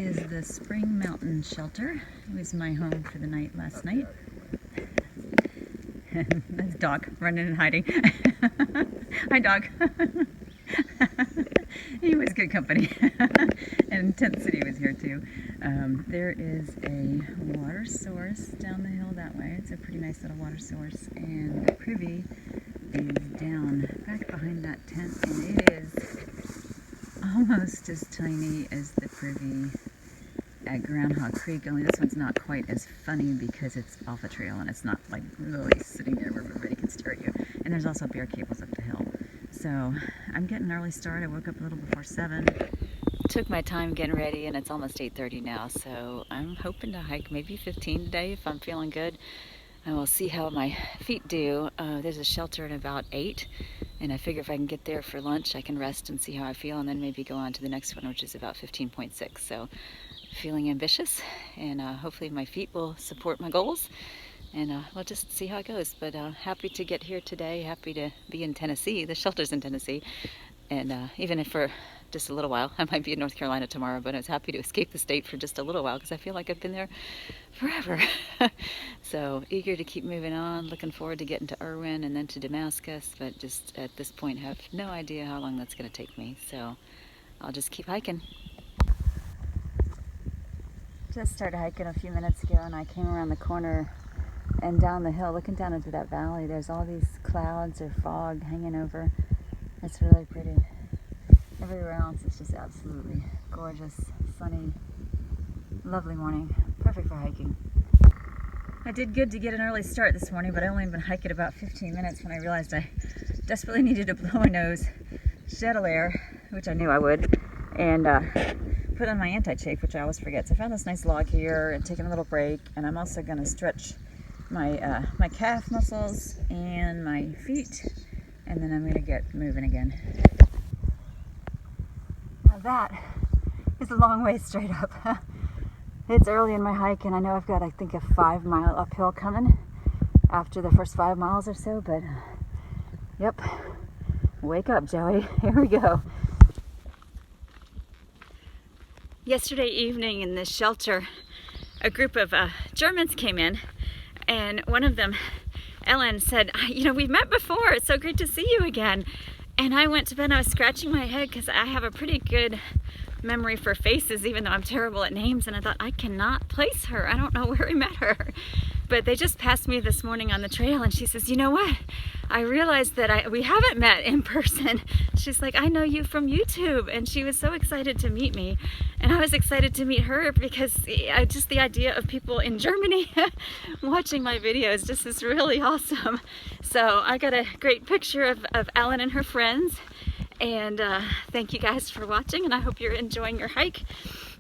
is the Spring Mountain Shelter. It was my home for the night last night. That's Dog running and hiding. Hi, Dog. He was good company. And Tent City was here too. There is a water source down the hill that way. It's a pretty nice little water source, and the privy is down back behind that tent, and it is almost as tiny as the privy at Groundhog Creek, only this one's not quite as funny because it's off a trail and it's not like really sitting there where everybody can stare at you. And there's also bear cables up the hill. So I'm getting an early start. I woke up a little before 7. Took my time getting ready, and it's almost 8:30 now, so I'm hoping to hike maybe 15 today if I'm feeling good. I will see how my feet do. There's a shelter at about 8, and I figure if I can get there for lunch, I can rest and see how I feel, and then maybe go on to the next one, which is about 15.6. So feeling ambitious, and hopefully my feet will support my goals, and we'll just see how it goes. But happy to get here today, happy to be in Tennessee. The shelter's in Tennessee, and even if for just a little while, I might be in North Carolina tomorrow, but I was happy to escape the state for just a little while because I feel like I've been there forever. So eager to keep moving on, looking forward to getting to Irwin and then to Damascus, but just at this point have no idea how long that's going to take me, so I'll just keep hiking. Just started hiking a few minutes ago, and I came around the corner and down the hill, looking down into that valley. There's all these clouds or fog hanging over. It's really pretty. Everywhere else it's just absolutely gorgeous, sunny, lovely morning. Perfect for hiking. I did good to get an early start this morning, but I only been hiking about 15 minutes when I realized I desperately needed to blow my nose, shed a layer, which I knew I would, and put on my anti-chafe, which I always forget. So I found this nice log here and taking a little break, and I'm also going to stretch my my calf muscles and my feet, and then I'm going to get moving again. Now that is a long way straight up. It's early in my hike, and I know I've got, I think, a 5-mile uphill coming after the first 5 miles or so, but yep, wake up, Joey. Here we go. Yesterday evening in this shelter, a group of Germans came in, and one of them, Ellen, said, you know, we've met before, it's so great to see you again. And I went to bed and I was scratching my head because I have a pretty good memory for faces, even though I'm terrible at names, and I thought, I cannot place her. I don't know where we met her. But they just passed me this morning on the trail, and she says, you know what? I realized that we haven't met in person. She's like, I know you from YouTube. And she was so excited to meet me. And I was excited to meet her because just the idea of people in Germany watching my videos just is really awesome. So I got a great picture of Ellen and her friends. And thank you guys for watching, and I hope you're enjoying your hike.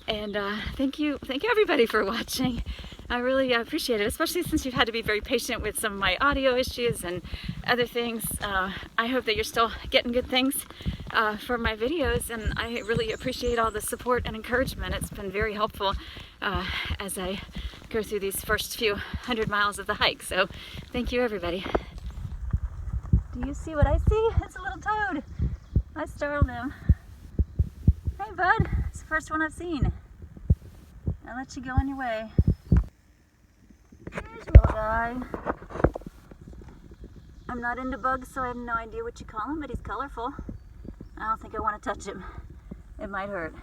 And thank you everybody for watching. I really appreciate it, especially since you've had to be very patient with some of my audio issues and other things. I hope that you're still getting good things for my videos, and I really appreciate all the support and encouragement. It's been very helpful as I go through these first few 100 miles of the hike. So thank you, everybody. Do you see what I see? It's a little toad. I startled him. Hey, bud. It's the first one I've seen. I'll let you go on your way. Here's little guy. I'm not into bugs, so I have no idea what you call him, but he's colorful. I don't think I want to touch him. It might hurt.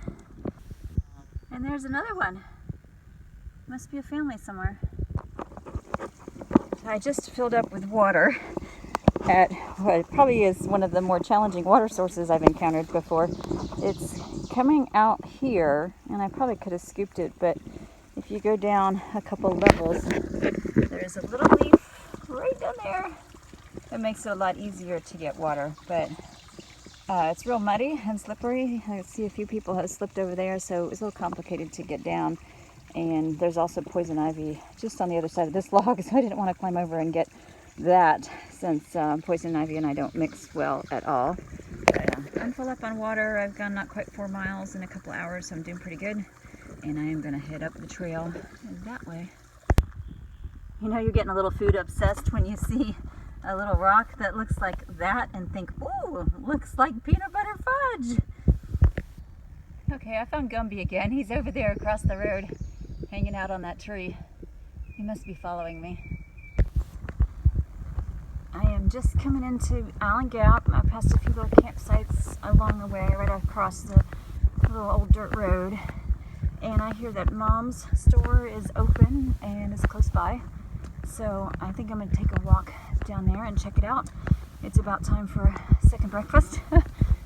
And there's another one. Must be a family somewhere. I just filled up with water at what probably is one of the more challenging water sources I've encountered before. It's coming out here, and I probably could have scooped it, but if you go down a couple levels, there's a little leaf right down there. It makes it a lot easier to get water, but it's real muddy and slippery. I see a few people have slipped over there, so it was a little complicated to get down. And there's also poison ivy just on the other side of this log, so I didn't want to climb over and get that, since poison ivy and I don't mix well at all. But I'm full up on water. I've gone not quite 4 miles in a couple hours, so I'm doing pretty good. And I am going to head up the trail that way. You know, you're getting a little food obsessed when you see a little rock that looks like that and think, ooh, looks like peanut butter fudge. Okay, I found Gumby again. He's over there across the road, hanging out on that tree. He must be following me. I am just coming into Allen Gap. I passed a few little campsites along the way, right across the little old dirt road. And I hear that Mom's store is open and is close by. So I think I'm going to take a walk down there and check it out. It's about time for second breakfast,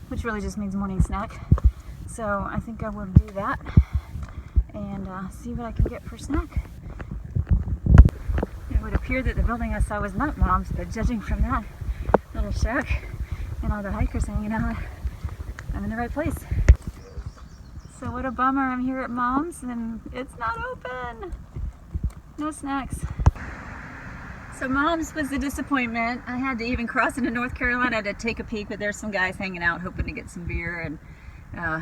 which really just means morning snack. So I think I will do that and see what I can get for snack. It would appear that the building I saw was not Mom's, but judging from that little shack and all the hikers hanging out, I'm in the right place. So what a bummer, I'm here at Mom's and it's not open. No snacks. So Mom's was a disappointment. I had to even cross into North Carolina to take a peek, but there's some guys hanging out hoping to get some beer, and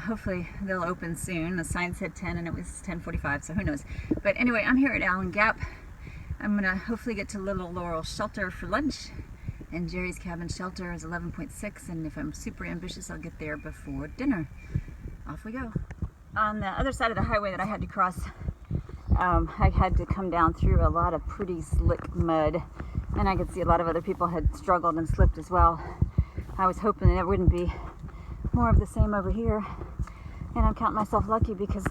hopefully they'll open soon. The sign said 10 and it was 10:45, so who knows. But anyway, I'm here at Allen Gap. I'm gonna hopefully get to Little Laurel Shelter for lunch, and Jerry's Cabin Shelter is 11.6, and if I'm super ambitious, I'll get there before dinner. Off we go. On the other side of the highway that I had to cross, I had to come down through a lot of pretty slick mud, and I could see a lot of other people had struggled and slipped as well. I was hoping that it wouldn't be more of the same over here, and I'm counting myself lucky because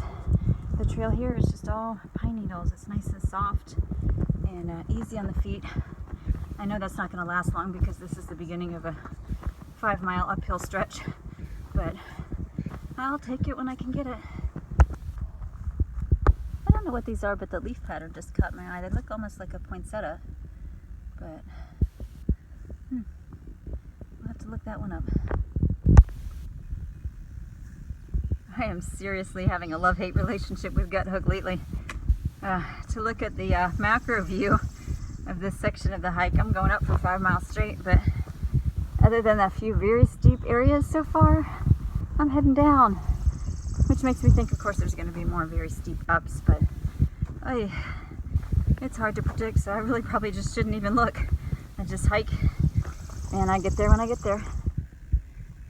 the trail here is just all pine needles. It's nice and soft and easy on the feet. I know that's not going to last long because this is the beginning of a 5-mile uphill stretch, but I'll take it when I can get it. I don't know what these are, but the leaf pattern just caught my eye. They look almost like a poinsettia, but I'll have to look that one up. I am seriously having a love-hate relationship with gut hook lately. To look at the macro view of this section of the hike, I'm going up for 5 miles straight, but other than a few very steep areas so far, I'm heading down, which makes me think, of course, there's going to be more very steep ups, but it's hard to predict, so I really probably just shouldn't even look. I just hike, and I get there when I get there.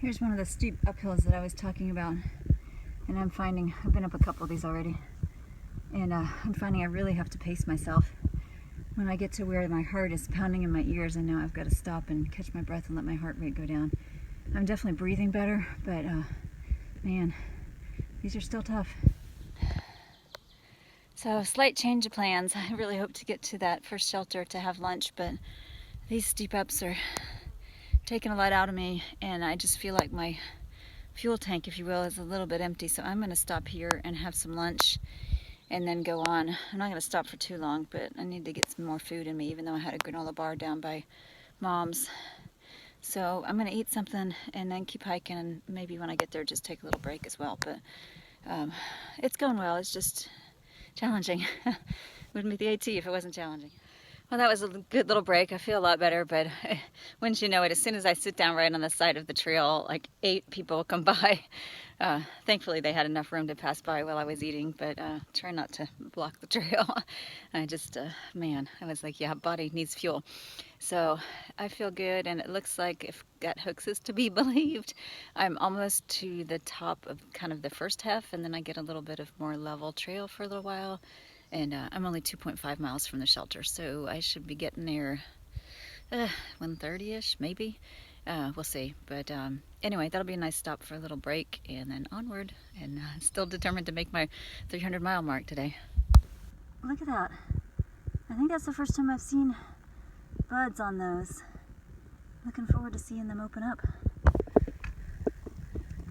Here's one of the steep uphills that I was talking about, and I'm finding, I've been up a couple of these already, and I'm finding I really have to pace myself. When I get to where my heart is pounding in my ears, I know I've got to stop and catch my breath and let my heart rate go down. I'm definitely breathing better, but man, these are still tough. So, slight change of plans. I really hope to get to that first shelter to have lunch, but these steep ups are taking a lot out of me, and I just feel like my fuel tank, if you will, is a little bit empty. So I'm going to stop here and have some lunch and then go on. I'm not going to stop for too long, but I need to get some more food in me, even though I had a granola bar down by Mom's. So I'm going to eat something and then keep hiking, and maybe when I get there just take a little break as well. But it's going well. It's just challenging. Wouldn't be the AT if it wasn't challenging. Well, that was a good little break. I feel a lot better, but wouldn't you know it, as soon as I sit down right on the side of the trail, like 8 people come by. Thankfully, they had enough room to pass by while I was eating, but try not to block the trail. I just, man, I was like, yeah, body needs fuel. So I feel good, and it looks like, if gut hooks is to be believed, I'm almost to the top of kind of the first half, and then I get a little bit of more level trail for a little while. And I'm only 2.5 miles from the shelter, so I should be getting there 1:30ish, maybe. We'll see. But anyway, that'll be a nice stop for a little break, and then onward. And still determined to make my 300-mile mark today. Look at that. I think that's the first time I've seen buds on those. Looking forward to seeing them open up.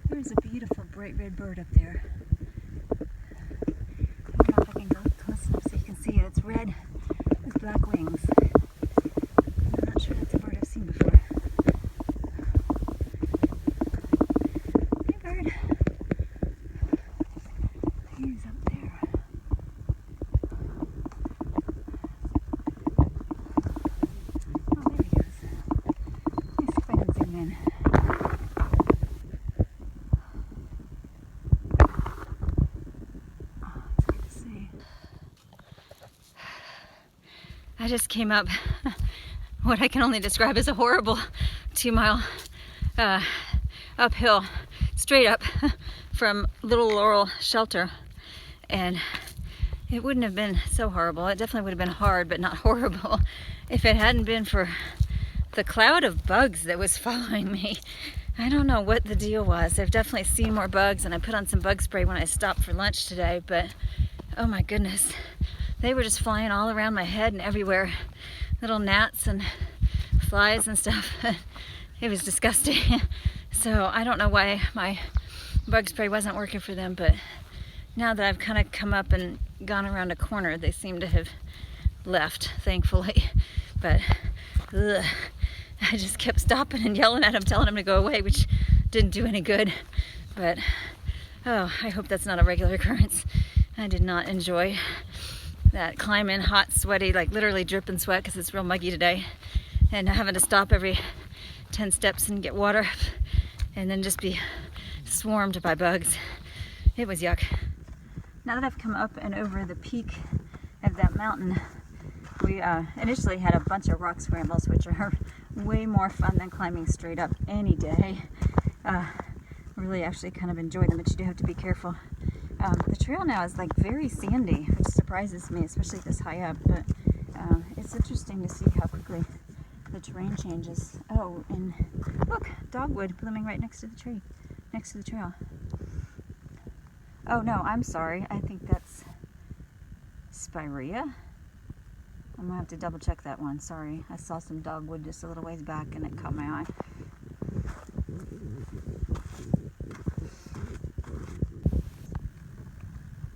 There's a beautiful bright red bird up there. I don't know if I can go close enough so you can see it. It's red with black wings. I'm not sure that's a bird I've seen before. Hey bird. He's up there. Oh, there he goes. Let me see if I can zoom in. I just came up what I can only describe as a horrible 2-mile uphill, straight up from Little Laurel Shelter, and it wouldn't have been so horrible. It definitely would have been hard, but not horrible, if it hadn't been for the cloud of bugs that was following me. I don't know what the deal was. I've definitely seen more bugs, and I put on some bug spray when I stopped for lunch today, but oh my goodness, they were just flying all around my head and everywhere. Little gnats and flies and stuff. It was disgusting. So I don't know why my bug spray wasn't working for them, but now that I've kind of come up and gone around a corner, they seem to have left, thankfully. But ugh, I just kept stopping and yelling at them, telling them to go away, which didn't do any good. But oh, I hope that's not a regular occurrence. I did not enjoy that climbing, hot, sweaty, like literally dripping sweat because it's real muggy today, and having to stop every 10 steps and get water, and then just be swarmed by bugs. It was yuck. Now that I've come up and over the peak of that mountain, we initially had a bunch of rock scrambles, which are way more fun than climbing straight up any day. Really actually kind of enjoy them, but you do have to be careful. The trail now is like very sandy, which surprises me, especially this high up, but it's interesting to see how quickly the terrain changes. Oh, and look, dogwood blooming right next to the tree, next to the trail. Oh no, I'm sorry, I think that's spirea. I'm gonna have to double check that one, sorry. I saw some dogwood just a little ways back and it caught my eye.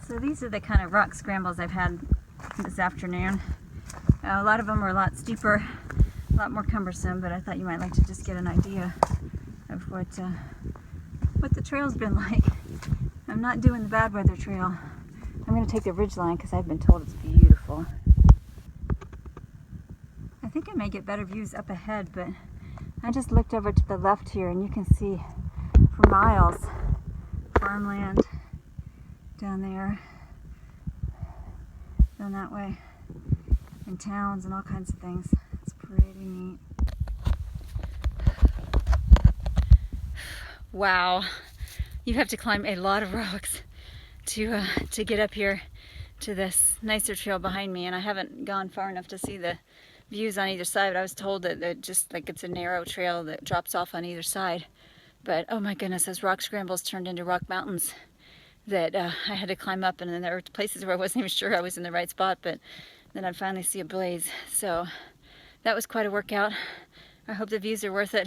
So these are the kind of rock scrambles I've had this afternoon. A lot of them were a lot steeper, a lot more cumbersome, but I thought you might like to just get an idea of what the trail's been like. I'm not doing the bad weather trail. I'm going to take the ridgeline because I've been told it's beautiful. I think I may get better views up ahead, but I just looked over to the left here and you can see for miles farmland down there, down that way, and towns and all kinds of things. It's pretty neat. Wow, you have to climb a lot of rocks to get up here to this nicer trail behind me, and I haven't gone far enough to see the views on either side, but I was told that just like it's a narrow trail that drops off on either side. But oh my goodness, those rock scrambles turned into rock mountains that I had to climb up, and then there were places where I wasn't even sure I was in the right spot, but then I'd finally see a blaze. So that was quite a workout. I hope the views are worth it,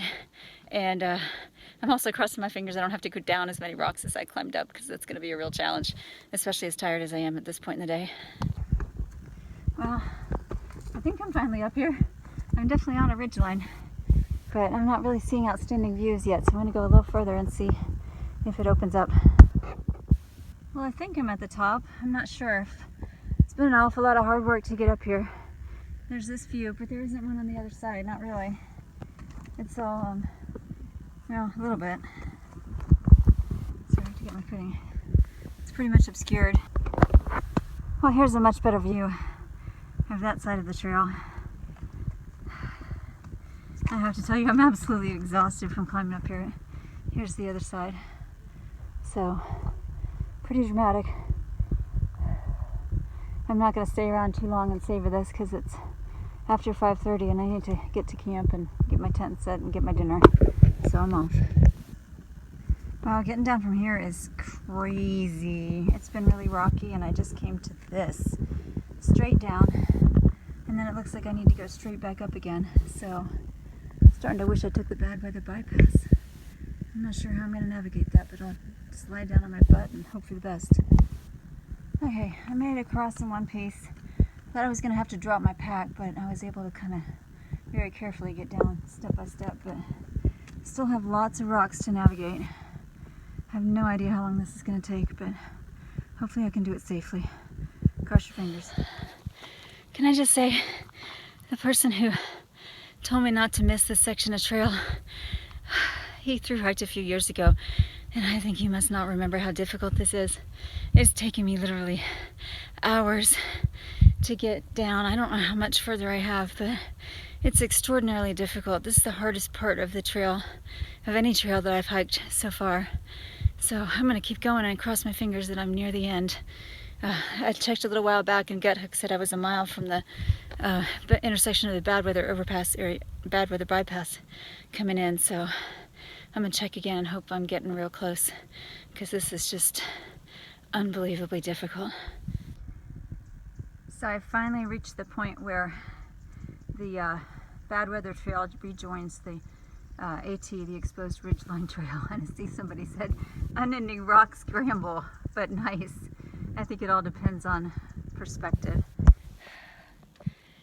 and I'm also crossing my fingers I don't have to go down as many rocks as I climbed up, because that's going to be a real challenge, especially as tired as I am at this point in the day. Well, I think I'm finally up here. I'm definitely on a ridgeline, but I'm not really seeing outstanding views yet, so I'm going to go a little further and see if it opens up. Well, I think I'm at the top. I'm not sure. It's been an awful lot of hard work to get up here. There's this view, but there isn't one on the other side. Not really. It's all, well, a little bit. Sorry, I have to get my footing. It's pretty much obscured. Well, here's a much better view of that side of the trail. I have to tell you, I'm absolutely exhausted from climbing up here. Here's the other side. So, pretty dramatic. I'm not going to stay around too long and savor this because it's after 5:30 and I need to get to camp and get my tent set and get my dinner. So I'm off. Wow, getting down from here is crazy. It's been really rocky, and I just came to this straight down, and then it looks like I need to go straight back up again. So I'm starting to wish I took the bad weather bypass. I'm not sure how I'm going to navigate that, but I'll slide down on my butt and hope for the best. Okay, I made it across in one piece. Thought I was going to have to drop my pack, but I was able to kind of very carefully get down step by step, but still have lots of rocks to navigate. I have no idea how long this is going to take, but hopefully I can do it safely. Cross your fingers. Can I just say, the person who told me not to miss this section of trail, he thru-hiked a few years ago, and I think he must not remember how difficult this is. It's taken me literally hours to get down. I don't know how much further I have, but it's extraordinarily difficult. This is the hardest part of the trail, of any trail that I've hiked so far. So I'm gonna keep going and cross my fingers that I'm near the end. I checked a little while back and Gut Hook said I was a mile from the intersection of the bad weather overpass area, bad weather bypass coming in. So I'm gonna check again and hope I'm getting real close, because this is just unbelievably difficult. So I finally reached the point where the bad weather trail rejoins the AT, the exposed ridgeline trail, and I see somebody said unending rock scramble, but nice. I think it all depends on perspective.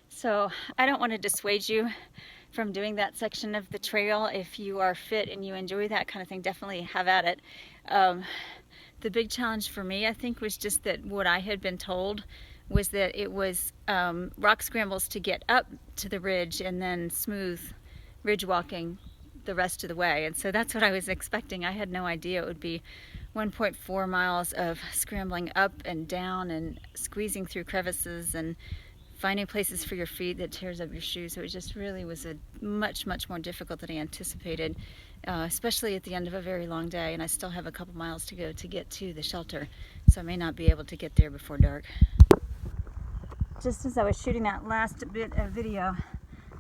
So I don't want to dissuade you from doing that section of the trail. If you are fit and you enjoy that kind of thing, definitely have at it. The big challenge for me, I think, was just that what I had been told was that it was rock scrambles to get up to the ridge and then smooth ridge walking the rest of the way. And so that's what I was expecting. I had no idea it would be 1.4 miles of scrambling up and down and squeezing through crevices and finding places for your feet that tears up your shoes. So it just really was a much more difficult than I anticipated, especially at the end of a very long day. And I still have a couple miles to go to get to the shelter, so I may not be able to get there before dark. Just as I was shooting that last bit of video,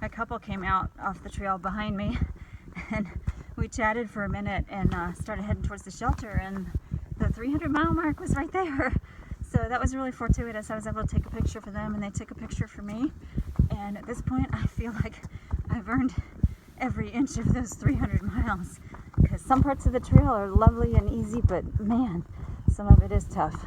a couple came out off the trail behind me, and we chatted for a minute and started heading towards the shelter, and the 300-mile mark was right there. So that was really fortuitous. I was able to take a picture for them and they took a picture for me. And at this point I feel like I've earned every inch of those 300 miles, because some parts of the trail are lovely and easy, but man, some of it is tough.